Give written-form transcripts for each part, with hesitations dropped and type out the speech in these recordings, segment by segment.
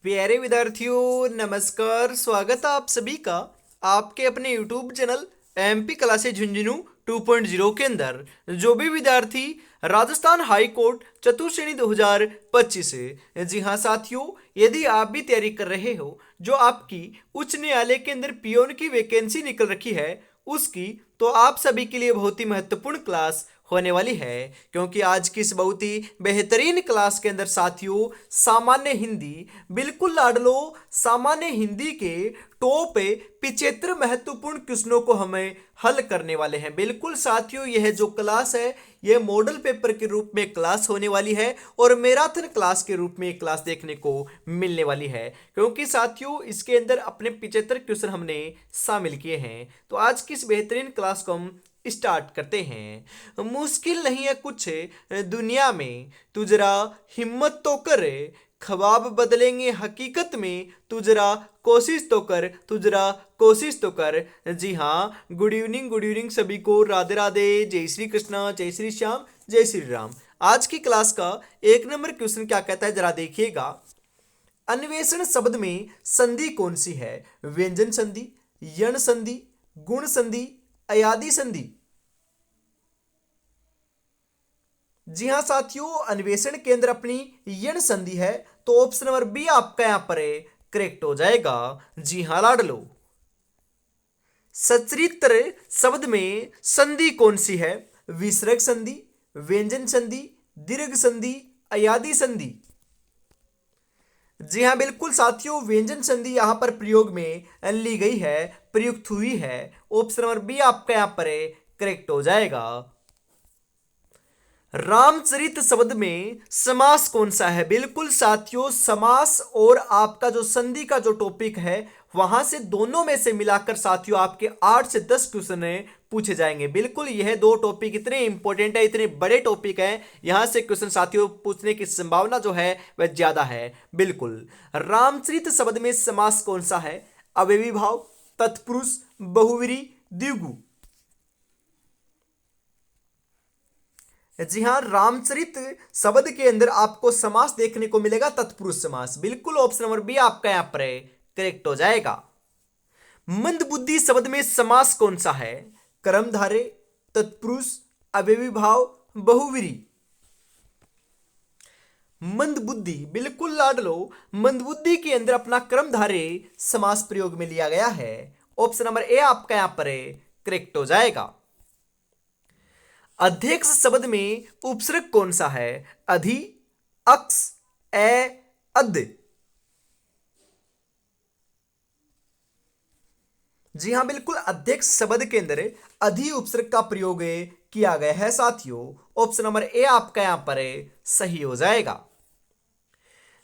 प्यारे विद्यार्थियों, नमस्कार। स्वागत है आप सभी का आपके अपने YouTube channel MP classes Jhunjhunu 2.0 के अंदर। जो भी विद्यार्थी राजस्थान हाई कोर्ट चतुर्श्रेणी 2025 से, जी हाँ साथियों, यदि आप भी तैयारी कर रहे हो जो आपकी उच्च न्यायालय के अंदर पियोन की वैकेंसी निकल रखी है उसकी, तो आप सभी के लिए बहुत ही महत्वपूर्ण क्लास होने वाली है। क्योंकि आज की इस बहुत ही बेहतरीन क्लास के अंदर साथियों, सामान्य हिंदी, बिल्कुल लाडलो सामान्य हिंदी के टॉप 75 महत्वपूर्ण क्वेश्चनों को हमें हल करने वाले हैं। बिल्कुल साथियों, यह जो क्लास है यह मॉडल पेपर के रूप में क्लास होने वाली है और मैराथन क्लास के रूप में क्लास देखने को मिलने वाली है। क्योंकि साथियों इसके अंदर अपने 75 क्वेश्चन हमने शामिल किए हैं। तो आज की इस बेहतरीन क्लास को हम स्टार्ट करते हैं। मुश्किल नहीं है कुछ दुनिया में, तू जरा हिम्मत तो कर, ख्वाब बदलेंगे हकीकत में, तू जरा कोशिश तो कर, तू जरा कोशिश तो कर। जी हाँ, गुड इवनिंग सभी को, राधे राधे, जय श्री कृष्णा, जय श्री श्याम, जय श्री राम। आज की क्लास का एक नंबर क्वेश्चन क्या कहता है, जरा देखिएगा। अन्वेषण शब्द में संधि कौन सी है? व्यंजन संधि, यण संधि, गुण संधि, अयादी संधि। जी हाँ साथियों, अन्वेषण के अंदर अपनी यण संधि है, तो ऑप्शन नंबर बी आपका यहां पर करेक्ट हो जाएगा। जी हाँ लाडलो। सचरित्र शब्द में संधि कौन सी है? विसर्ग संधि, व्यंजन संधि, दीर्घ संधि, अयादी संधि। जी हाँ बिल्कुल साथियों, व्यंजन संधि यहां पर प्रयोग में ली गई है, प्रयुक्त हुई है। ऑप्शन नंबर बी आपका यहां पर करेक्ट हो जाएगा। रामचरित शब्द में समास कौन सा है? बिल्कुल साथियों, समास और आपका जो संधि का जो टॉपिक है वहां से दोनों में से मिलाकर साथियों आपके 8 से 10 क्वेश्चन पूछे जाएंगे। बिल्कुल यह दो टॉपिक इतने इंपॉर्टेंट है, इतने बड़े टॉपिक हैं, यहां से क्वेश्चन साथियों पूछने की संभावना जो है वह ज्यादा है। बिल्कुल, रामचरित शब्द में समास कौन सा है? अव्ययी भाव, तत्पुरुष, बहुव्रीहि, द्विगु। जी हाँ, रामचरित शब्द के अंदर आपको समास देखने को मिलेगा, तत्पुरुष समास। बिल्कुल ऑप्शन नंबर बी आपका यहां पर करेक्ट हो जाएगा। मंदबुद्धि शब्द में समास कौन सा है? कर्मधारय, तत्पुरुष, अव्ययी भाव, बहुव्रीहि। मंदबुद्धि, बिल्कुल लाडलो, मंदबुद्धि के अंदर अपना कर्मधारय समास प्रयोग में लिया गया है। ऑप्शन नंबर ए आपका यहां पर करेक्ट हो जाएगा। अध्यक्ष शब्द में उपसर्ग कौन सा है? अधि, अक्ष, ए, अद। जी हां बिल्कुल, अध्यक्ष शब्द के अंदर अधि उपसर्ग का प्रयोग किया गया है साथियों। ऑप्शन नंबर ए आपका यहां पर सही हो जाएगा।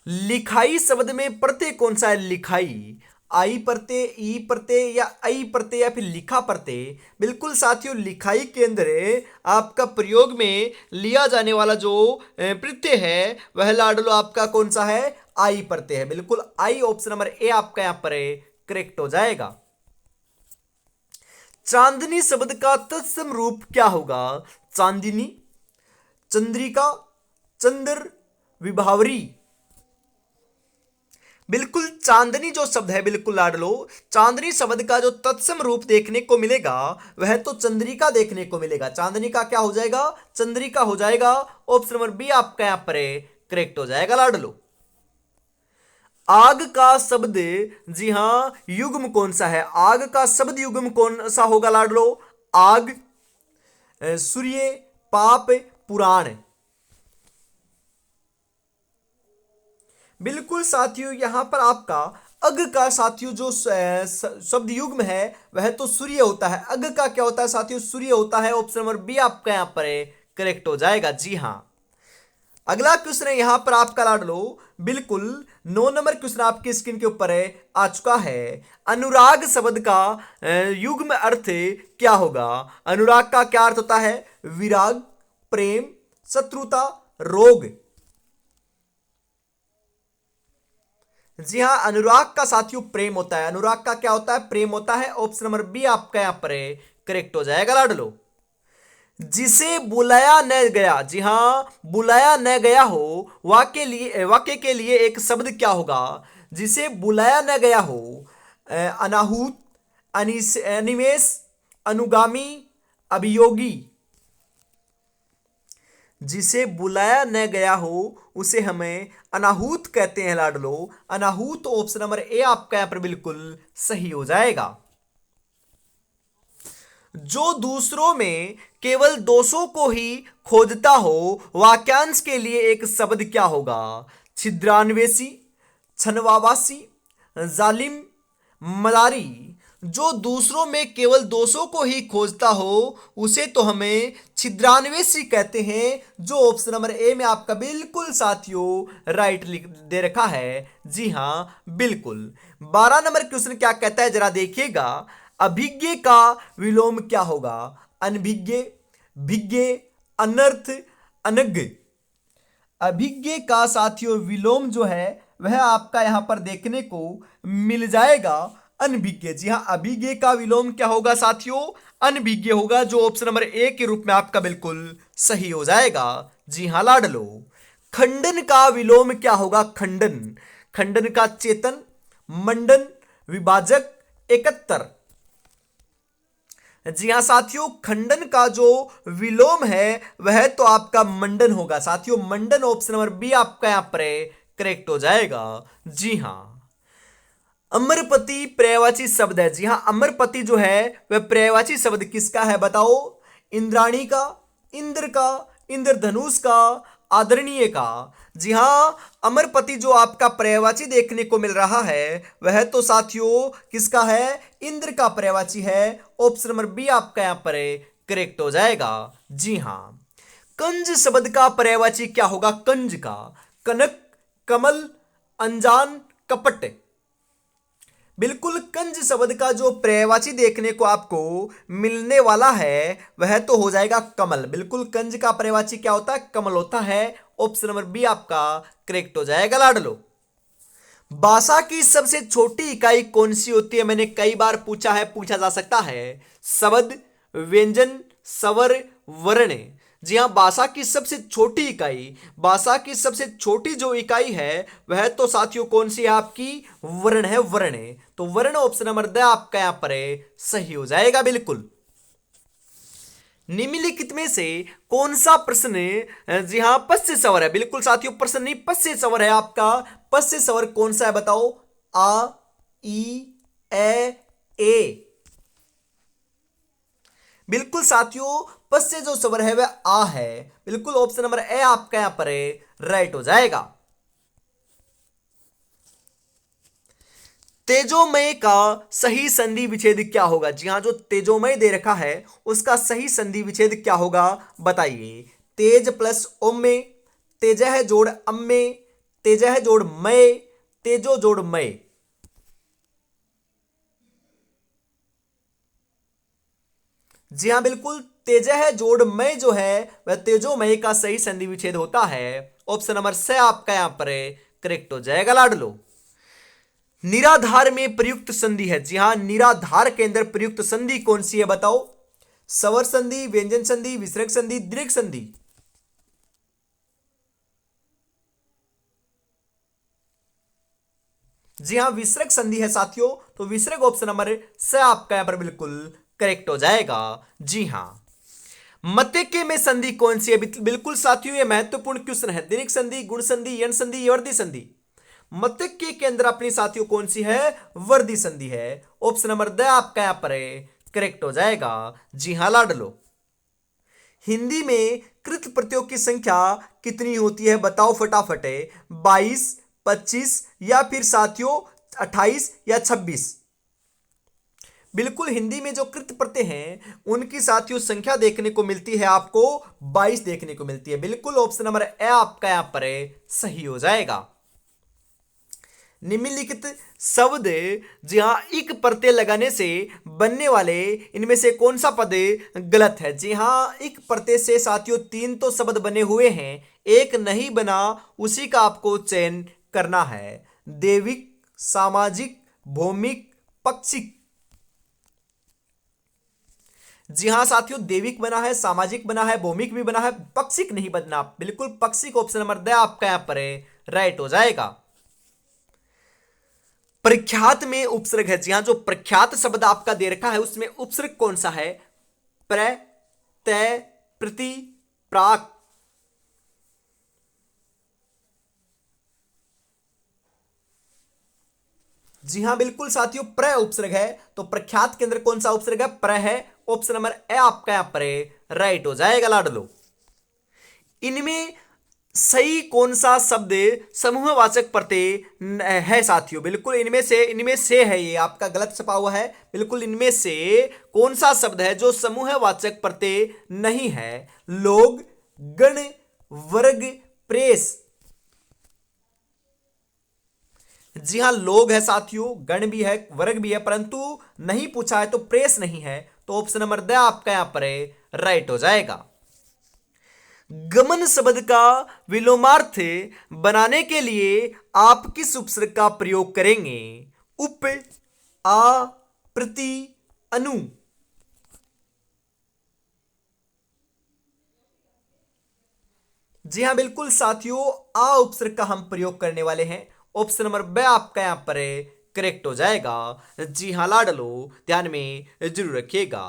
लिखाई शब्द में प्रत्यय कौन सा है? लिखाई, आई प्रत्यय, ई प्रत्यय या आई प्रत्यय या फिर लिखा प्रत्यय। बिल्कुल साथियों, लिखाई के अंदर आपका प्रयोग में लिया जाने वाला जो प्रत्यय है वह लाडलो आपका कौन सा है? आई प्रत्यय है। बिल्कुल आई, ऑप्शन नंबर ए आपका यहां पर करेक्ट हो जाएगा। चांदनी शब्द का तत्सम रूप क्या होगा? चांदिनी, चंद्रिका, चंद्र, विभावरी। बिल्कुल चांदनी जो शब्द है, बिल्कुल लाडलो, चांदनी शब्द का जो तत्सम रूप देखने को मिलेगा वह तो चंद्रिका देखने को मिलेगा। चांदनी का क्या हो जाएगा? चंद्रिका हो जाएगा। ऑप्शन नंबर बी आपका यहां पर करेक्ट हो जाएगा लाडलो। आग का शब्द, जी हां, युग्म कौन सा है? आग का शब्द युग्म कौन सा होगा लाडलो? आग, सूर्य, पाप, पुराण। बिल्कुल साथियों, यहां पर आपका अग का साथियों जो शब्द युग्म है वह तो सूर्य होता है। अग का क्या होता है साथियों? सूर्य होता है। ऑप्शन नंबर बी आपका यहां पर करेक्ट हो जाएगा। जी हां, अगला क्वेश्चन है यहां पर आपका लाडलो, बिल्कुल 9 नंबर क्वेश्चन आपकी स्क्रीन के ऊपर आ चुका है। अनुराग शब्द का युग्म अर्थ क्या होगा? अनुराग का क्या अर्थ होता है? विराग, प्रेम, शत्रुता, रोग। जी हाँ, अनुराग का साथियों प्रेम होता है। अनुराग का क्या होता है? प्रेम होता है। ऑप्शन नंबर बी आपका यहां पर करेक्ट हो जाएगा लाडलो। जिसे बुलाया न गया, जी हां, बुलाया न गया हो, वाक्य के लिए एक शब्द क्या होगा? जिसे बुलाया न गया हो, अनाहूत, अनिमेष, अनुगामी, अभियोगी। जिसे बुलाया न गया हो उसे हमें अनाहूत कहते हैं लाडलो। अनाहूत ऑप्शन नंबर ए आपका यहां पर बिल्कुल सही हो जाएगा। जो दूसरों में केवल दोषों को ही खोजता हो, वाक्यांश के लिए एक शब्द क्या होगा? छिद्रान्वेषी, छनवावासी, जालिम, मदारी। जो दूसरों में केवल दोषों को ही खोजता हो उसे तो हमें छिद्रान्वेषी कहते हैं, जो ऑप्शन नंबर ए में आपका बिल्कुल साथियों राइट लिख दे रखा है। जी हां बिल्कुल। 12 नंबर क्वेश्चन क्या कहता है जरा देखिएगा। अभिज्ञ का विलोम क्या होगा? अनभिज्ञ, भिज्ञ, अनर्थ, अनज्ञ। अभिज्ञ का साथियों विलोम जो है वह आपका यहां पर देखने को मिल जाएगा अनभिज्ञ। जी हां, अभिज्ञ का विलोम क्या होगा साथियों? अनभिज्ञ होगा, जो ऑप्शन नंबर ए के रूप में आपका बिल्कुल सही हो जाएगा। जी हां लाडलो। खंडन का विलोम क्या होगा? खंडन। खंडन का चेतन, मंडन, विभाजक, एकत्तर। जी हां साथियों, खंडन का जो विलोम है वह तो आपका मंडन होगा साथियों। मंडन ऑप्शन नंबर बी आपका यहां पर करेक्ट हो जाएगा। जी हां। अमरपति पर्यायवाची शब्द है। जी हां, अमरपति जो है वह पर्यायवाची शब्द किसका है बताओ? इंद्राणी का, इंद्र का, इंद्रधनुष का, आदरणीय का। जी हां, अमरपति जो आपका पर्यायवाची देखने को मिल रहा है वह तो साथियों किसका है? इंद्र का पर्यायवाची है। ऑप्शन नंबर बी आपका यहां पर करेक्ट हो जाएगा। जी हां। कंज शब्द का पर्यायवाची क्या होगा? कंज का। कनक, कमल, अनजान, कपट। बिल्कुल, कंज शब्द का जो पर्यायवाची देखने को आपको मिलने वाला है वह तो हो जाएगा कमल। बिल्कुल, कंज का पर्यायवाची क्या होता है? कमल होता है। ऑप्शन नंबर बी आपका करेक्ट हो जाएगा लाडलो। भाषा की सबसे छोटी इकाई कौन सी होती है? मैंने कई बार पूछा है, पूछा जा सकता है। शब्द, व्यंजन, स्वर, वर्ण। जी हां, भाषा की सबसे छोटी इकाई, भाषा की सबसे छोटी जो इकाई है वह तो साथियों कौन सी है आपकी? वर्ण है, वर्ण। तो वर्ण ऑप्शन नंबर द आपका यहां पर सही हो जाएगा बिल्कुल। निम्नलिखित में से कौन सा प्रश्न जी हां पश्य स्वर है? बिल्कुल साथियों, प्रश्न नहीं पश्य स्वर है आपका। पश्य स्वर कौन सा है बताओ? आ, ई, ए। बिल्कुल साथियों, पश्य जो स्वर है वह आ है। बिल्कुल, ऑप्शन नंबर ए आपका यहां पर राइट हो जाएगा। तेजोमय का सही संधि विच्छेद क्या होगा? जी हां, जो तेजोमय दे रखा है उसका सही संधि विच्छेद क्या होगा बताइए। तेज प्लस ओमय, तेज है जोड़ अम्मे, तेज है जोड़ मय, तेजो जोड़ मय। जी हां बिल्कुल, तेज है जोड़ मय जो है वह तेजोमय का सही संधि विच्छेद होता है। ऑप्शन नंबर से आपका यहां पर करेक्ट हो जाएगा लाडलो। निराधार में प्रयुक्त संधि है। जी हां, निराधार के अंदर प्रयुक्त संधि कौन सी है बताओ? स्वर संधि, व्यंजन संधि, विसर्ग संधि, दीर्घ संधि। जी हां, विसर्ग संधि है साथियों। तो विसर्ग ऑप्शन नंबर से आपका यहां पर बिल्कुल करेक्ट हो जाएगा। जी हां। मत्यके में संधि कौन सी है? बिल्कुल साथियों, यह महत्वपूर्ण क्वेश्चन है। दीर्घ संधि, गुण संधि, यण संधि, वर्धी संधि। मत्यके के अंदर अपनी साथियों कौन सी है? वर्धी संधि है। ऑप्शन नंबर द आपका यहां पर करेक्ट हो जाएगा। जी हां लाडलो। हिंदी में कृत प्रत्ययों की संख्या कितनी होती है बताओ फटाफट? 22, 25 या फिर साथियों 28 या 26। बिल्कुल, हिंदी में जो कृत प्रत्यय हैं उनकी साथियों संख्या देखने को मिलती है आपको 22 देखने को मिलती है। बिल्कुल, ऑप्शन नंबर ए आपका यहां पर सही हो जाएगा। निम्नलिखित शब्द जी हां इक प्रत्यय लगाने से बनने वाले इनमें से कौन सा पद गलत है? जी हां, इक प्रत्यय से साथियों 3 तो शब्द बने हुए हैं, एक नहीं बना, उसी का आपको चयन करना है। देविक, सामाजिक, भौमिक, पक्षिक। जी हां साथियों, देविक बना है, सामाजिक बना है, भौमिक भी बना है, पक्षिक नहीं बना। बिल्कुल, पक्षिक ऑप्शन नंबर द आपका यहां पर राइट हो जाएगा। प्रख्यात में उपसर्ग है। जी हां, जो प्रख्यात शब्द आपका दे रखा है उसमें उपसर्ग कौन सा है? प्र, तय, प्रति, प्राक। जी हां बिल्कुल साथियों, प्र उपसर्ग है। तो प्रख्यात के अंदर कौन सा उपसर्ग है? प्र है। ऑप्शन नंबर ए आपका यहां पर राइट हो जाएगा लाडलो। इनमें सही कौन सा शब्द समूहवाचक प्रत्यय है साथियों? बिल्कुल इनमें से है, ये आपका गलत छपा हुआ है। बिल्कुल इनमें से कौन सा शब्द है जो समूहवाचक प्रत्यय नहीं है? लोग, गण, वर्ग, प्रेस। जी हां, लोग है साथियों, गण भी है, वर्ग भी है, परंतु नहीं पूछा है तो प्रेस नहीं है। तो ऑप्शन नंबर द आपका यहां पर राइट हो जाएगा। गमन शब्द का विलोमार्थ बनाने के लिए आप किस उपसर्ग का प्रयोग करेंगे? उप, आ, प्रति, अनु। जी हां बिल्कुल साथियों, आ उपसर्ग का हम प्रयोग करने वाले हैं। ऑप्शन नंबर ब आपका यहां पर करेक्ट हो जाएगा। जी हां लाडलो, ध्यान में जरूर रखिएगा।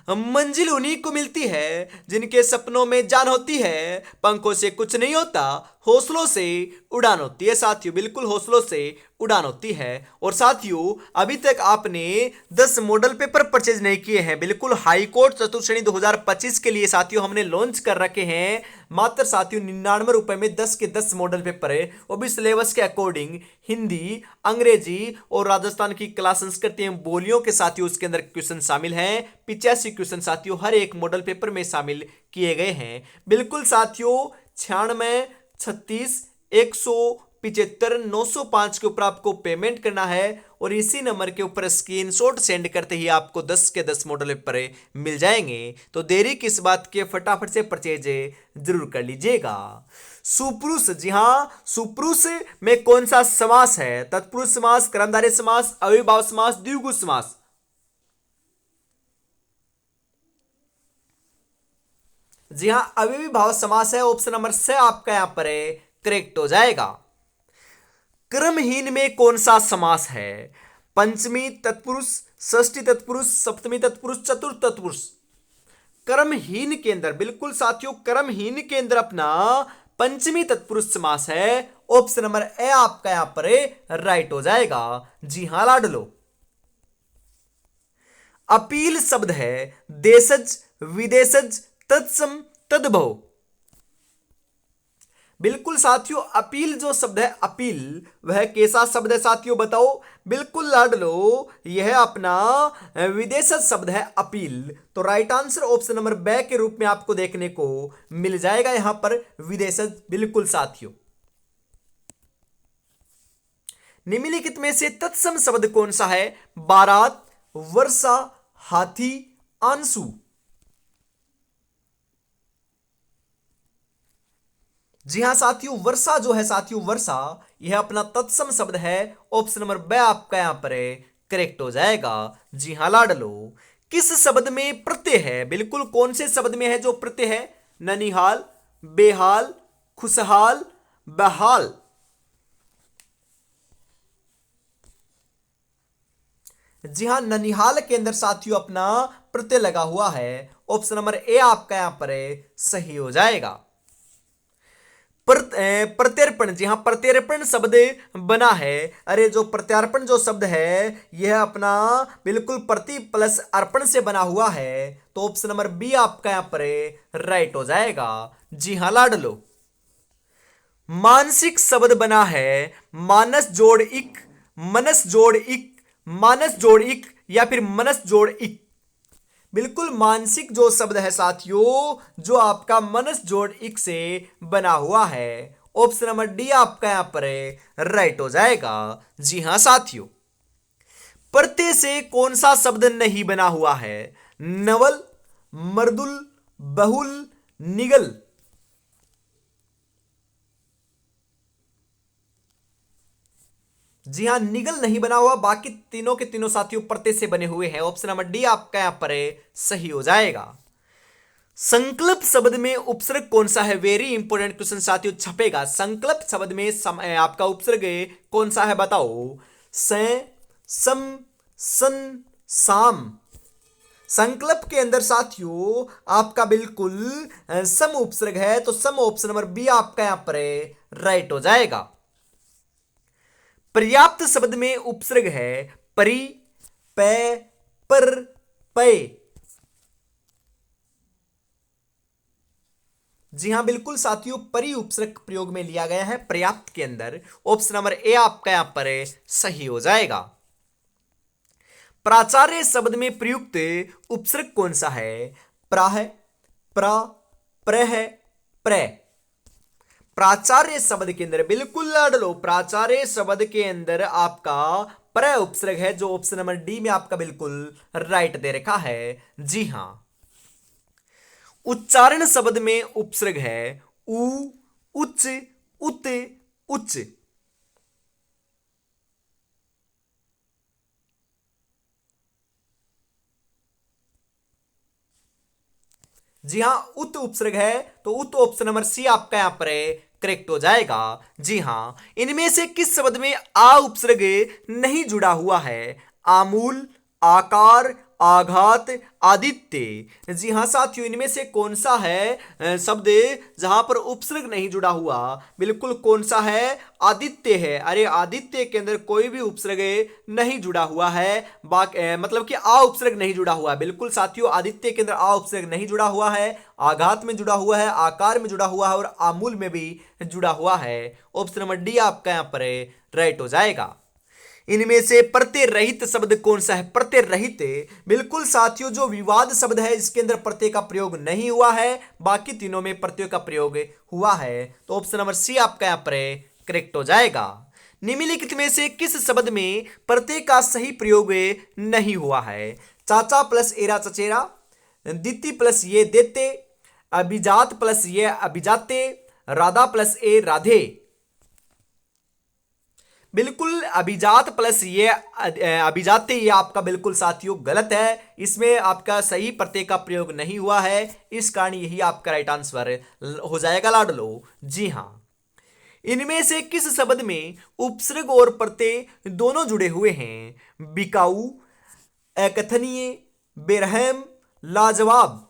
मंजिल उन्हीं को मिलती है जिनके सपनों में जान होती है, पंखों से कुछ नहीं होता, हौसलों से उड़ान होती है। साथियों बिल्कुल हौसलों से उड़ान होती है। और साथियों अभी तक आपने 10 मॉडल पेपर परचेज नहीं किए हैं, बिल्कुल हाई कोर्ट चतुर्थ श्रेणी 2025 के लिए साथियों हमने लॉन्च कर रखे हैं। मात्र साथियों 99 रुपए में 10 के 10 मॉडल पेपर है, वो भी सिलेबस के अकॉर्डिंग हिंदी, अंग्रेजी और राजस्थान की कला संस्कृति एवं बोलियों के साथियों उसके अंदर क्वेश्चन शामिल हैं। 85 क्वेश्चन साथियों हर एक मॉडल पेपर में शामिल किए गए हैं। बिल्कुल साथियों 96 36 175 905 के ऊपर आपको पेमेंट करना है और इसी नंबर के ऊपर स्क्रीनशॉट सेंड करते ही आपको 10 के 10 मॉडल पेपर मिल जाएंगे। तो देरी किस बात के, फटाफट से परचेज जरूर कर लीजिएगा। सुपुरुष, जी हां, सुपुरुष में कौन सा समास है? तत्पुरुष समास, कर्मधारय समास, अविभाव समास, द्विगु समास। जी हां अविभाव समास है। ऑप्शन नंबर से आपका यहां पर करेक्ट हो जाएगा। क्रमहीन में कौन सा समास है? पंचमी तत्पुरुष, षष्ठी तत्पुरुष, सप्तमी तत्पुरुष, चतुर्थ तत्पुरुष। क्रमहीन के अंदर बिल्कुल साथियों, क्रमहीन के अंदर अपना पंचमी तत्पुरुष समास है। ऑप्शन नंबर ए आपका यहां पर राइट हो जाएगा। जी हां लाडलो। अपील शब्द है देशज, विदेशज, तत्सम, तद्भव। बिल्कुल साथियों अपील जो शब्द है, अपील वह कैसा शब्द है साथियों बताओ? बिल्कुल लाडलो, यह अपना विदेशज शब्द है अपील। तो राइट आंसर ऑप्शन नंबर बे के रूप में आपको देखने को मिल जाएगा यहां पर विदेशज। बिल्कुल साथियों निम्नलिखित में से तत्सम शब्द कौन सा है? बारात, वर्षा, हाथी, आंसू। जी हां साथियों, वर्षा जो है साथियों, वर्षा यह अपना तत्सम शब्द है। ऑप्शन नंबर बे आपका यहां पर करेक्ट हो जाएगा। जी हां लाडलो। किस शब्द में प्रत्यय है? बिल्कुल कौन से शब्द में है जो प्रत्यय है? ननिहाल, बेहाल, खुशहाल, बहाल। जी हां ननिहाल के अंदर साथियों अपना प्रत्यय लगा हुआ है। ऑप्शन नंबर ए आपका यहां पर सही हो जाएगा। प्रत्यर्पण, जी हां प्रत्यर्पण शब्द बना है। अरे जो प्रत्यार्पण जो शब्द है यह अपना बिल्कुल प्रति प्लस अर्पण से बना हुआ है। तो ऑप्शन नंबर बी आपका यहां पर राइट हो जाएगा। जी हां लाडलो। मानसिक शब्द बना है मानस जोड़ इक, मनस जोड़ इक, मानस जोड़ इक या फिर मनस जोड़ इक। बिल्कुल मानसिक जो शब्द है साथियों जो आपका मनस जोड़ इक से बना हुआ है। ऑप्शन नंबर डी आपका यहां पर राइट हो जाएगा। जी हां साथियों। प्रत्यय से कौन सा शब्द नहीं बना हुआ है? नवल, मर्दुल, बहुल, निगल। जी हां निगल नहीं बना हुआ, बाकी तीनों के तीनों साथियों प्रत्यय से बने हुए हैं। ऑप्शन नंबर डी आपका यहां पर सही हो जाएगा। संकल्प शब्द में उपसर्ग कौन सा है? वेरी इंपॉर्टेंट क्वेश्चन साथियों छपेगा। संकल्प शब्द में आपका उपसर्ग कौन सा है बताओ? से, सम, सन, साम। संकल्प के अंदर साथियों आपका बिल्कुल सम उपसर्ग है, तो सम ऑप्शन नंबर बी आपका यहां पर राइट हो जाएगा। पर्याप्त शब्द में उपसर्ग है परि, पै, पर, पै। जी हां बिल्कुल साथियों, परि उपसर्ग प्रयोग में लिया गया है पर्याप्त के अंदर। ऑप्शन नंबर ए आपका यहां पर सही हो जाएगा। प्राचार्य शब्द में प्रयुक्त उपसर्ग कौन सा है? प्राह, प्रा, प्रह, प्र। प्राचार्य शब्द के अंदर बिल्कुल लाड लो, प्राचार्य शब्द के अंदर आपका प्र उपसर्ग है, जो ऑप्शन नंबर डी में आपका बिल्कुल राइट दे रखा है। जी हां। उच्चारण शब्द में उपसर्ग है उ, उच्च, उत, उच्च। जी हां, उत उपसर्ग है, तो उत ऑप्शन नंबर सी आपका यहां पर करेक्ट हो जाएगा। जी हां, इनमें से किस शब्द में आ उपसर्ग नहीं जुड़ा हुआ है? आमूल, आकार, आघात, आदित्य। जी हां साथियों, इनमें से कौन सा है शब्द जहां पर उपसर्ग नहीं जुड़ा हुआ? बिल्कुल कौन सा है? आदित्य है। अरे आदित्य के अंदर कोई भी उपसर्ग नहीं जुड़ा हुआ है, मतलब कि आ उपसर्ग नहीं जुड़ा हुआ है। बिल्कुल साथियों, आदित्य के अंदर आ उपसर्ग नहीं जुड़ा हुआ है। आघात में जुड़ा हुआ है, आकार में जुड़ा हुआ है और आमूल में भी जुड़ा हुआ है। ऑप्शन नंबर डी आपका यहां पर राइट हो जाएगा। इनमें से प्रत्यय रहित शब्द कौन सा है? प्रत्यय रहित, बिल्कुल साथियों, जो विवाद शब्द है इसके अंदर प्रत्यय का प्रयोग नहीं हुआ है, बाकी तीनों में प्रत्यय का प्रयोग हुआ है, तो ऑप्शन नंबर सी आपका यहां पर करेक्ट हो जाएगा। निम्नलिखित में से किस शब्द में प्रत्यय का सही प्रयोग नहीं हुआ है? चाचा प्लस एरा चचेरा, दीति प्लस ये देते, अभिजात प्लस ये अभिजाते, राधा प्लस ए राधे। बिल्कुल अभिजात प्लस ये अभिजाते, ये आपका बिल्कुल साथियों गलत है। इसमें आपका सही प्रत्यय का प्रयोग नहीं हुआ है, इस कारण यही आपका राइट आंसर हो जाएगा लाडलो। जी हां। इनमें से किस शब्द में उपसर्ग और प्रत्यय दोनों जुड़े हुए हैं? बिकाऊ, अकथनीय, बेरहम, लाजवाब।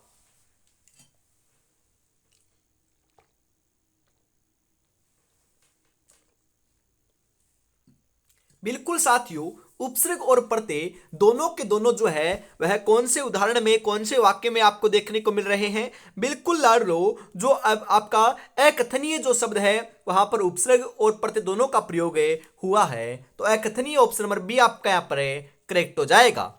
बिल्कुल साथियों, उपसर्ग और प्रत्यय दोनों के दोनों जो है वह कौन से उदाहरण में, कौन से वाक्य में आपको देखने को मिल रहे हैं? बिल्कुल लाड लो, जो अब आपका अकथनीय जो शब्द है वहां पर उपसर्ग और प्रत्यय दोनों का प्रयोग हुआ है, तो अकथनीय ऑप्शन नंबर बी आपका यहां पर करेक्ट हो जाएगा।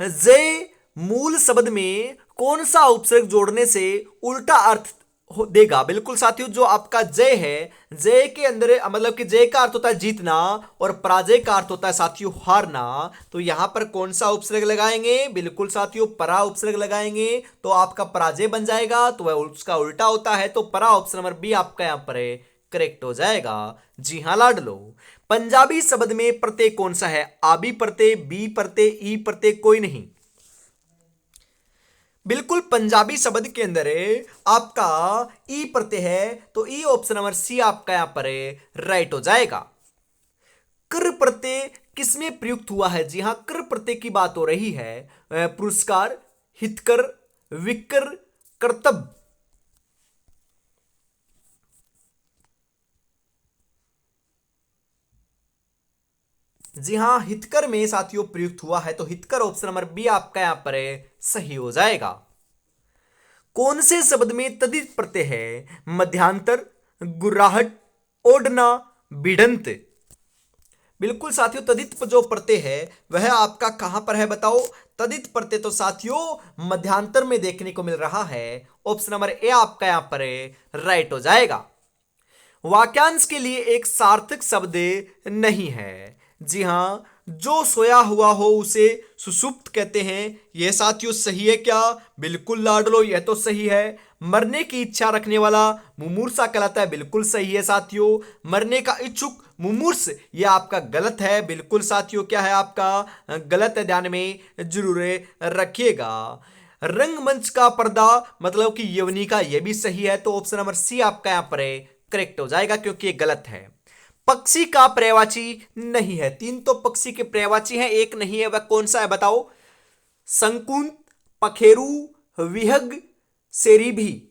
जय मूल शब्द में कौन सा उपसर्ग जोड़ने से उल्टा अर्थ देगा? बिल्कुल साथियों, जो आपका जय है, जय के अंदर मतलब कि जय का अर्थ होता है जीतना और पराजय का अर्थ होता है साथियों हारना, तो यहां पर कौन सा उपसर्ग लगाएंगे? बिल्कुल साथियों परा उपसर्ग लगाएंगे, तो आपका पराजय बन जाएगा, तो वह उसका उल्टा होता है, तो परा ऑप्शन नंबर बी आपका यहां पर करेक्ट हो जाएगा। जी हां लाडलो। पंजाबी शब्द में प्रत्यय कौन सा है? आबी प्रत्यय, बी प्रत्यय, ई प्रत्यय, कोई नहीं। बिल्कुल पंजाबी शब्द के अंदर आपका ई प्रत्यय है, तो ई ऑप्शन नंबर सी आपका यहां पर राइट हो जाएगा। कर प्रत्यय किसमें प्रयुक्त हुआ है? जी हां, कर प्रत्यय की बात हो रही है। पुरस्कार, हितकर, विकर, कर्तव्य। जी हां, हितकर में साथियों प्रयुक्त हुआ है, तो हितकर ऑप्शन नंबर बी आपका यहां पर सही हो जाएगा। कौन से शब्द में तद्धित प्रत्यय है? मध्यांतर, गुर्राहट, ओढ़ना, भिड़ंत। बिल्कुल साथियों, तदित जो प्रत्यय है वह आपका कहां पर है बताओ? तदित प्रत्यय तो साथियों मध्यांतर में देखने को मिल रहा है, ऑप्शन नंबर ए आपका यहां पर राइट हो जाएगा। वाक्यांश के लिए एक सार्थक शब्द नहीं है। जी हां, जो सोया हुआ हो उसे सुषुप्त कहते हैं, यह साथियों सही है क्या? बिल्कुल लाडलो, यह तो सही है। मरने की इच्छा रखने वाला मुमूर्षा कहलाता है, बिल्कुल सही है साथियों। मरने का इच्छुक मुमूर्ष, यह आपका गलत है। बिल्कुल साथियों क्या है आपका गलत है, ध्यान में जरूर रखिएगा। रंगमंच का पर्दा मतलब कि यवनिका, यह भी सही है, तो ऑप्शन नंबर सी आपका यहां पर करेक्ट हो जाएगा क्योंकि ये गलत है। पक्षी का पर्यायवाची नहीं है। तीन तो पक्षी के पर्यायवाची हैं, एक नहीं है, वह कौन सा है बताओ? संकुंत, पखेरु, विहग, सेरीभी।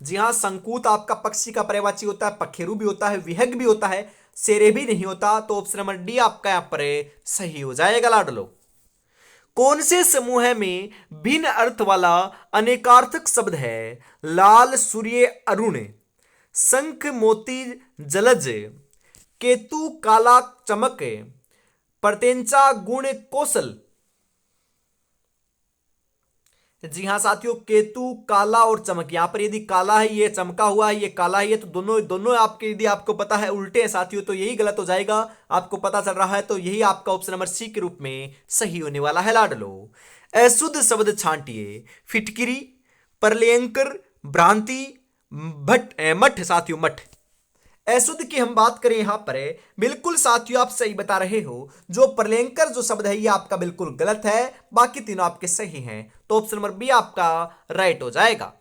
जी हां, संकूत आपका पक्षी का पर्यायवाची होता है, पखेरु भी होता है, विहग भी होता है, सेरे भी नहीं होता। तो ऑप्शन नंबर डी आपका यहां पर सही हो जाएगा लाडलो। कौन से समूह में भिन्न अर्थ वाला अनेकार्थक शब्द है? लाल, सूर्य, अरुण, शंख, मोती, जलज, केतु, काला, चमक, प्रत्यंचा, गुण, कौशल। जी हां साथियों, केतु, काला और चमक। यहां पर यदि काला है, ये चमका हुआ है, ये काला है, ये तो दोनों दोनों आपके यदि आपको पता है उल्टे हैं साथियों, तो यही गलत हो जाएगा। आपको पता चल रहा है तो यही आपका ऑप्शन नंबर सी के रूप में सही होने वाला है लाडलो। अशुद्ध शब्द छांटिए। फिटकिरी, प्रलयंकर, भ्रांति, मठ साथियों, मठ। अशुद्ध की हम बात करें यहां पर बिल्कुल साथियों आप सही बता रहे हो। जो प्रलयंकर जो शब्द है ये आपका बिल्कुल गलत है, बाकी तीनों आपके सही हैं। तो ऑप्शन नंबर बी आपका राइट हो जाएगा।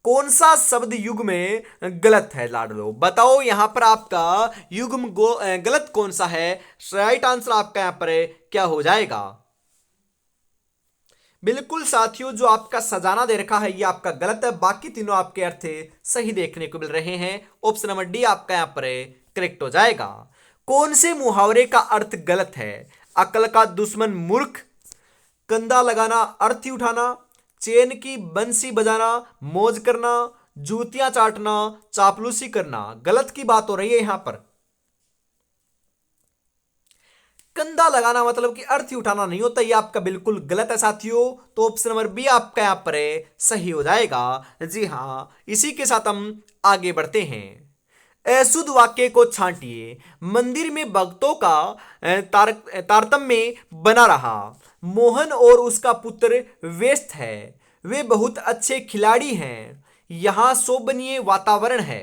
कौन सा शब्द युग में गलत है लाडलो? बताओ यहां पर आपका युग्म गलत कौन सा है? राइट आंसर आपका यहां पर क्या हो जाएगा? बिल्कुल साथियों, जो आपका सजाना दे रखा है ये आपका गलत है, बाकी तीनों आपके अर्थ सही देखने को मिल रहे हैं। ऑप्शन नंबर डी आपका यहां पर करेक्ट हो जाएगा। कौन से मुहावरे का अर्थ गलत है? अकल का दुश्मन मूर्ख, कंधा लगाना अर्थी उठाना, चेन की बंसी बजाना, मौज करना, जूतियां चाटना, चापलूसी करना। गलत की बात हो रही है यहां पर। कंधा लगाना मतलब कि अर्थी उठाना नहीं होता, ये आपका बिल्कुल गलत है साथियों। तो ऑप्शन नंबर बी आपका यहां पर सही हो जाएगा। जी हां, इसी के साथ हम आगे बढ़ते हैं। अशुद्ध वाक्य को छांटिए। मंदिर में भक्तों का तारतम्य बना रहा। मोहन और उसका पुत्र व्यस्त है। वे बहुत अच्छे खिलाड़ी हैं। यहां शोभनीय वातावरण है।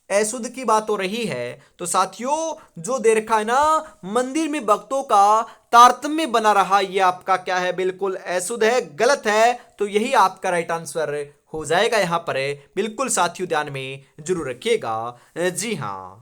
अशुद्ध की बात हो रही है। तो साथियों जो दे रखा है ना, मंदिर में भक्तों का तारतम्य बना रहा, ये आपका क्या है? बिल्कुल अशुद्ध है, गलत है। तो यही आपका राइट आंसर हो जाएगा यहां पर। बिल्कुल साथियों ध्यान में जरूर रखिएगा। जी हां,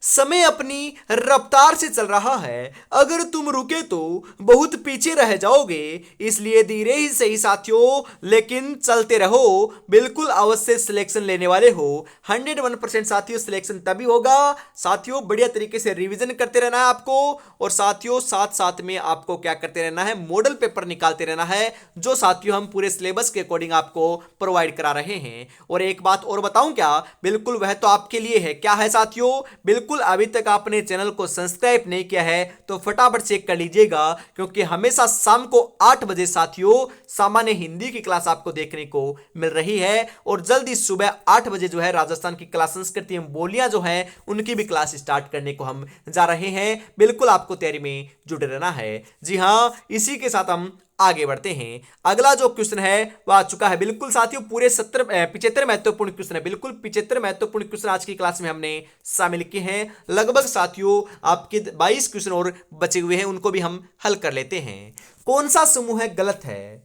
समय अपनी रफ्तार से चल रहा है। अगर तुम रुके तो बहुत पीछे रह जाओगे, इसलिए धीरे ही सही साथियों, लेकिन चलते रहो। बिल्कुल अवश्य सिलेक्शन लेने वाले हो। 101% साथियों सिलेक्शन तभी होगा। साथियों बढ़िया तरीके से रिवीजन करते रहना है आपको, और साथियों साथ साथ में आपको क्या करते रहना है? मॉडल पेपर निकालते रहना है, जो साथियों हम पूरे सिलेबस के अकॉर्डिंग आपको प्रोवाइड करा रहे हैं। और एक बात और बताऊं क्या? बिल्कुल वह तो आपके लिए है। क्या है साथियों? बिल्कुल अभी तक आपने चैनल को सब्सक्राइब नहीं किया है तो फटाफट चेक कर लीजिएगा, क्योंकि हमेशा शाम को 8 बजे साथियों सामान्य हिंदी की क्लास आपको देखने को मिल रही है, और जल्दी सुबह 8 बजे जो है राजस्थान की क्लास संस्कृति एवं बोलियां जो है उनकी भी क्लास स्टार्ट करने को हम जा रहे हैं। बिल्कुल आपको तैयारी में जुटे रहना है। जी हां, इसी के साथ हम आगे बढ़ते हैं। अगला जो क्वेश्चन है वह आ चुका है। बिल्कुल साथियों पूरे 75 महत्वपूर्ण क्वेश्चन है। बिल्कुल 75 महत्वपूर्ण क्वेश्चन आज की क्लास में हमने शामिल किए हैं। लगभग साथियों आपके 22 क्वेश्चन और बचे हुए हैं, उनको भी हम हल कर लेते हैं। कौन सा समूह है गलत है?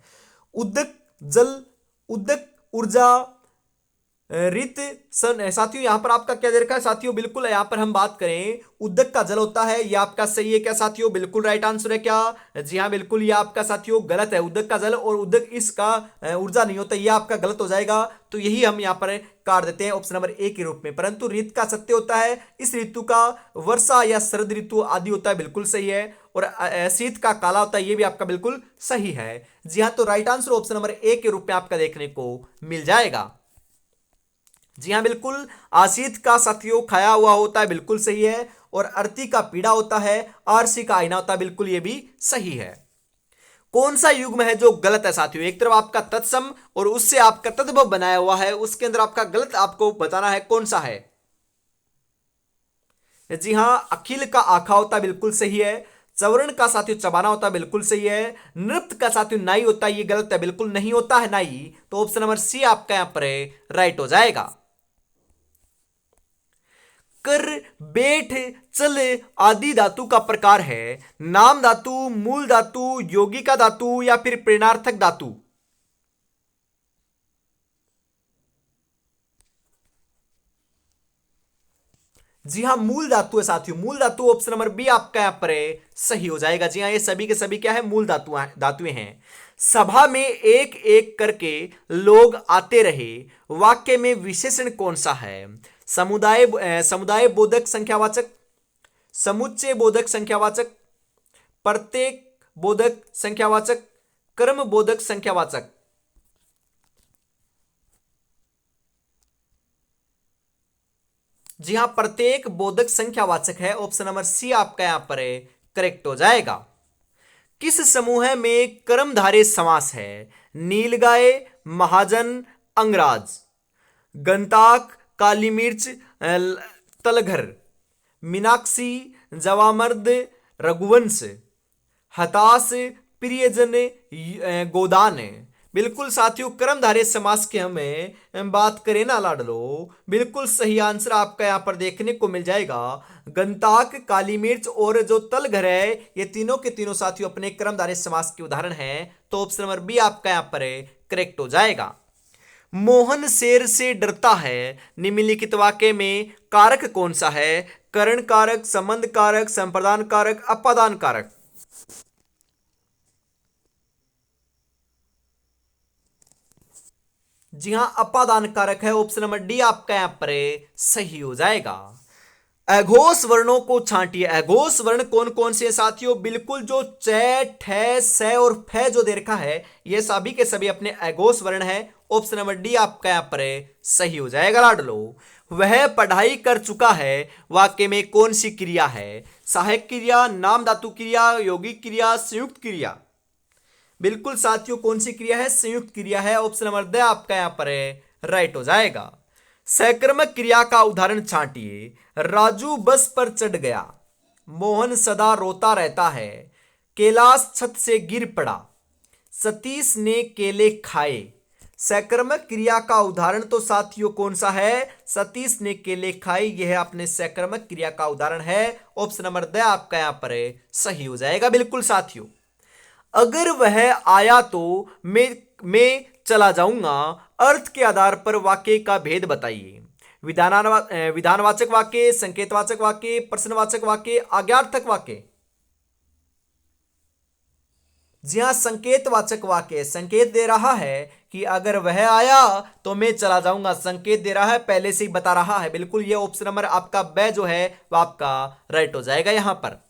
उदक, जल, उदक, ऊर्जा, रित, सन। साथियों यहां पर आपका क्या दे रखा है साथियों? बिल्कुल यहां पर हम बात करें उदक का जल होता है, यह आपका सही है क्या साथियों? बिल्कुल राइट आंसर है क्या? जी हां बिल्कुल, यह आपका साथियों गलत है। उदक का जल और उदक इसका ऊर्जा नहीं होता, यह आपका गलत हो जाएगा। तो यही हम यहां पर काट देते हैं ऑप्शन नंबर ए के रूप में। परंतु ऋत का सत्य होता है, इस ऋतु का वर्षा या शरद ऋतु आदि होता है, बिल्कुल सही है। और शीत का काला होता है, यह भी आपका बिल्कुल सही है। जी हां, तो right answer option number A के रूप में आपका देखने को मिल जाएगा। जी हां बिल्कुल, आशीत का साथियों खाया हुआ होता है, बिल्कुल सही है। और अर्थी का पीड़ा होता है, आरसी का आईना होता है, बिल्कुल ये भी सही है। कौन सा युग्म है जो गलत है साथियों? एक तरफ आपका तत्सम और उससे आपका तद्भव बनाया हुआ है, उसके अंदर आपका गलत आपको बताना है कौन सा है। जी हां, अखिल का आखा होता है, बिल्कुल सही है। चवरण का साथियों चबाना होता है, बिल्कुल सही है। नृत्य का साथियों नाई होता है, ये गलत है, बिल्कुल नहीं होता है नाई। तो ऑप्शन नंबर सी आपका यहां पर राइट हो जाएगा। कर, बैठ, चल आदि धातु का प्रकार है। नाम धातु, मूल धातु, यौगिका धातु या फिर प्रेरणार्थक धातु। जी हाँ, मूल धातु है साथियों, मूल धातु ऑप्शन नंबर बी आपका यहाँ पर है सही हो जाएगा। जी हाँ, ये सभी के सभी क्या है, मूल धातुएं हैं। सभा में एक एक करके लोग आते रहे, वाक्य में विशेषण कौन सा है? समुदाय बोधक संख्यावाचक, समुच्चय बोधक संख्यावाचक, प्रत्येक बोधक संख्यावाचक, कर्म बोधक संख्यावाचक। जी हाँ, प्रत्येक बोधक संख्यावाचक है, ऑप्शन नंबर सी आपका यहां पर है करेक्ट हो जाएगा। किस समूह में कर्मधारय समास है? नीलगाय, महाजन, अंगराज। गंताक, काली मिर्च, तलघर। मीनाक्षी, जवामर्द, रघुवंश। हताश, प्रियजन, गोदान। बिल्कुल साथियों, कर्मधारय समास की हमें बात करें ना लाडलो, बिल्कुल सही आंसर आपका यहां पर देखने को मिल जाएगा। गंताक, काली मिर्च और जो तलघर है, ये तीनों के तीनों साथियों अपने कर्मधारय समास के उदाहरण हैं, तो ऑप्शन नंबर बी आपका यहां पर करेक्ट हो जाएगा। मोहन शेर से डरता है, निम्नलिखित वाक्य में कारक कौन सा है? करण कारक, संबंध कारक, संप्रदान कारक, अपादान कारक। जी हां, अपादान कारक है, ऑप्शन नंबर डी आपका यहां पर सही हो जाएगा। अघोष वर्णों को छांटिए। अघोष वर्ण कौन कौन से साथियों? बिल्कुल जो च, ठ, स और फ जो दे रखा है, ये सभी के सभी अपने अघोष वर्ण है, ऑप्शन नंबर डी आपका यहां पर सही हो जाएगा लाडलो। वह पढ़ाई कर चुका है, वाक्य में कौन सी क्रिया है? सहायक क्रिया, नाम धातु क्रिया, यौगिक क्रिया, संयुक्त क्रिया। बिल्कुल साथियों, कौन सी क्रिया है? संयुक्त क्रिया है, ऑप्शन नंबर द आपका यहां पर राइट हो जाएगा। सकर्मक क्रिया का उदाहरण छांटिए। राजू बस पर चढ़ गया, मोहन सदा रोता रहता है, कैलाश छत से गिर पड़ा, सतीश ने केले खाए। सकर्मक क्रिया का उदाहरण तो साथियों कौन सा है? सतीश ने केले खाए, यह अपने सकर्मक क्रिया का उदाहरण है, ऑप्शन नंबर द आपका यहां पर सही हो जाएगा। बिल्कुल साथियों, अगर वह आया तो मैं चला जाऊंगा, अर्थ के आधार पर वाक्य का भेद बताइए। विधानवाचक वाक्य, संकेतवाचक वाक्य, प्रश्नवाचक वाक्य, आज्ञार्थक वाक्य। जी हां, संकेतवाचक वाक्य संकेत दे रहा है कि अगर वह आया तो मैं चला जाऊंगा, संकेत दे रहा है, पहले से ही बता रहा है। बिल्कुल ये ऑप्शन नंबर आपका ब जो है वो आपका राइट हो जाएगा। यहां पर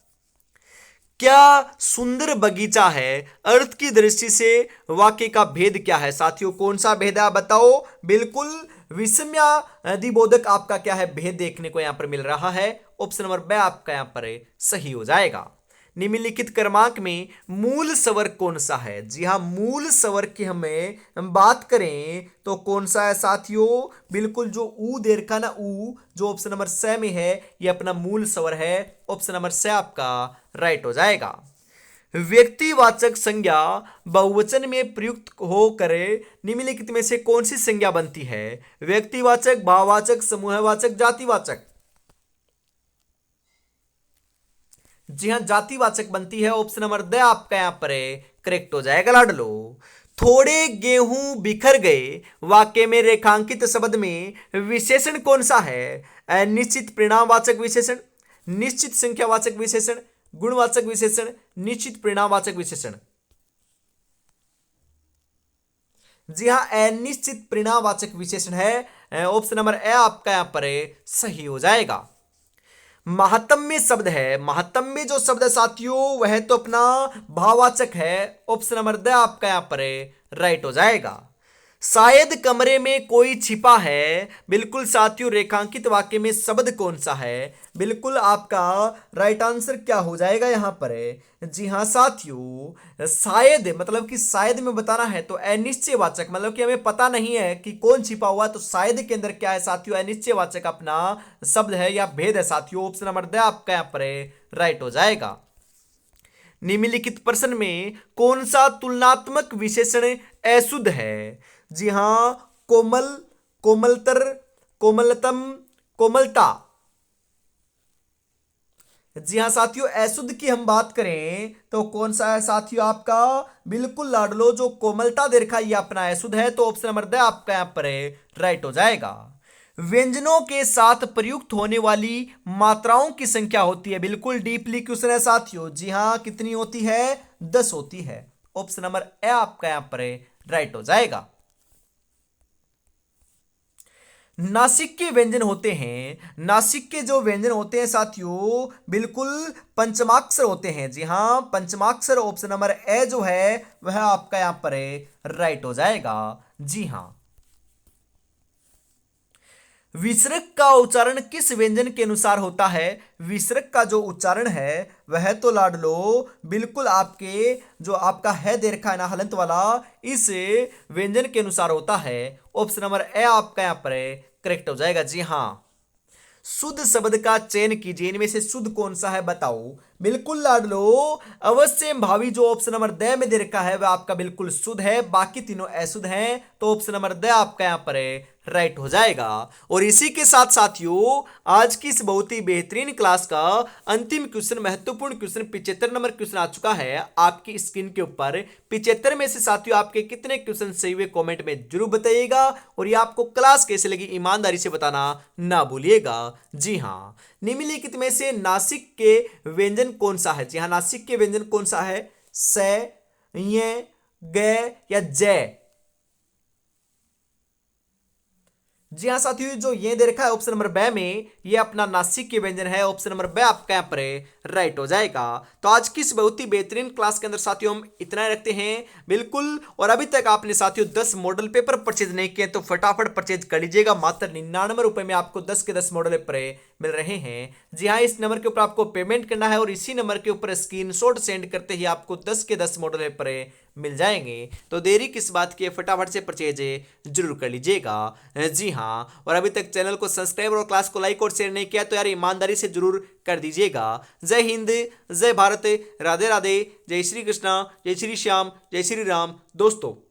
क्या सुंदर बगीचा है, अर्थ की दृष्टि से वाक्य का भेद क्या है? साथियों कौन सा भेद है बताओ? बिल्कुल विषम्यादिबोधक आपका क्या है, भेद देखने को यहां पर मिल रहा है, ऑप्शन नंबर ब आपका यहां पर सही हो जाएगा। निम्नलिखित क्रमांक में मूल स्वर कौन सा है? जी हां, मूल स्वर की हम बात करें तो कौन सा है साथियों? बिल्कुल जो ऊ दे रखा ना, ऊ जो ऑप्शन नंबर स में है, ये अपना मूल स्वर है, ऑप्शन नंबर स आपका राइट हो जाएगा। व्यक्तिवाचक संज्ञा बहुवचन में प्रयुक्त हो करे, निम्नलिखित में से कौन सी संज्ञा बनती है? व्यक्तिवाचक, भाववाचक, समूहवाचक, जातिवाचक। जी हां, जातिवाचक बनती है, ऑप्शन नंबर द आपका यहां पर करेक्ट हो जाएगा लाडलो। थोड़े गेहूं बिखर गए, वाक्य में रेखांकित शब्द में विशेषण कौन सा है? निश्चित परिणामवाचक विशेषण, निश्चित संख्यावाचक विशेषण, गुणवाचक विशेषण, निश्चित परिणामवाचक विशेषण। जी हां, अनिश्चित परिणामवाचक विशेषण है, ऑप्शन नंबर ए आपका यहां पर सही हो जाएगा। महात्म्य शब्द है, महात्म्य जो शब्द है साथियों वह तो अपना भाववाचक है, ऑप्शन नंबर द आपका यहां पर राइट हो जाएगा। शायद कमरे में कोई छिपा है, बिल्कुल साथियों रेखांकित वाक्य में शब्द कौन सा है? बिल्कुल आपका राइट आंसर क्या हो जाएगा यहां पर? जी हां साथियों, शायद मतलब कि शायद में बताना है तो अनिश्चयवाचक, मतलब कि हमें पता नहीं है कि कौन छिपा हुआ है, तो शायद के अंदर क्या है साथियों? अनिश्चयवाचक अपना शब्द है या भेद है साथियों, ऑप्शन नंबर द आपका यहां पर राइट हो जाएगा। निम्नलिखित प्रश्न में कौन सा तुलनात्मक विशेषण अशुद्ध है? जी हां, कोमल, कोमलतर, कोमलतम, कोमलता। जी हां साथियों, अशुद्ध की हम बात करें तो कौन सा है साथियों आपका? बिल्कुल लाडलो, जो कोमलता दे रखा है ये अपना अशुद्ध है, तो ऑप्शन नंबर द आपका यहां पर राइट हो जाएगा। व्यंजनों के साथ प्रयुक्त होने वाली मात्राओं की संख्या होती है। बिल्कुल डीपली क्वेश्चन है साथियों। जी हां, कितनी होती है? 10 होती है। ऑप्शन नंबर ए आपका यहां पर राइट हो जाएगा। नासिक के व्यंजन होते हैं, नासिक के जो व्यंजन होते हैं साथियों बिल्कुल पंचमाक्षर होते हैं। जी हां, पंचमाक्षर। ऑप्शन नंबर ए जो है वह आपका यहां पर राइट हो जाएगा। जी हां। विसर्ग का उच्चारण किस व्यंजन के अनुसार होता है? विसर्ग का जो उच्चारण है वह तो लाडलो बिल्कुल आपके जो आपका है दे रखा है ना हलंत वाला, इस व्यंजन के अनुसार होता है। ऑप्शन नंबर ए आपका यहां पर करेक्ट हो जाएगा। जी हां। शुद्ध शब्द का चयन कीजिए, इनमें से शुद्ध कौन सा है बताओ। बिल्कुल लाडलो अवश्य भावी जो ऑप्शन नंबर द में दे रखा है वह आपका बिल्कुल शुद्ध है, बाकी तीनों अशुद्ध हैं। तो ऑप्शन नंबर द आपका यहां पर राइट हो जाएगा। और इसी के साथ साथियों आज की इस बहुत ही बेहतरीन क्लास का अंतिम क्वेश्चन, महत्वपूर्ण क्वेश्चन 75 नंबर क्वेश्चन आ चुका है आपकी स्क्रीन के ऊपर। 75 में से साथियों आपके कितने क्वेश्चन सही हुए कमेंट में जरूर बताइएगा, और ये आपको क्लास कैसे लगी ईमानदारी से बताना ना भूलिएगा। जी हाँ, निम्नलिखित में से नासिक के व्यंजन कौन सा है? जी हाँ, नासिक के व्यंजन कौन सा है? स, य, ग या जय? जी हाँ साथियों, जो ये दे रखा है ऑप्शन नंबर ब में, ये अपना नासिक के व्यंजन है। ऑप्शन नंबर ब आपका यहाँ पर राइट हो जाएगा। तो आज की इस बहुत ही बेहतरीन क्लास के अंदर साथियों हम इतना ही रखते हैं बिल्कुल। और अभी तक आपने साथियों 10 मॉडल पेपर परचेज नहीं किए तो फटाफट परचेज कर लीजिएगा। मात्र 99 रुपए में आपको 10 के 10 मॉडल पेपर मिल रहे हैं। जी हाँ, इस नंबर के ऊपर आपको पेमेंट करना है और इसी नंबर के ऊपर स्क्रीनशॉट सेंड करते ही आपको 10 के 10 मॉडल पेपर मिल जाएंगे। तो देरी किस बात की, फटाफट से परचेज जरूर कर लीजिएगा। जी हाँ, और अभी तक चैनल को सब्सक्राइब और क्लास को लाइक और शेयर नहीं किया तो यार ईमानदारी से जरूर कर दीजिएगा। जय हिंद, जय भारत, राधे राधे, जय श्री कृष्णा, जय श्री श्याम, जय श्री राम दोस्तों।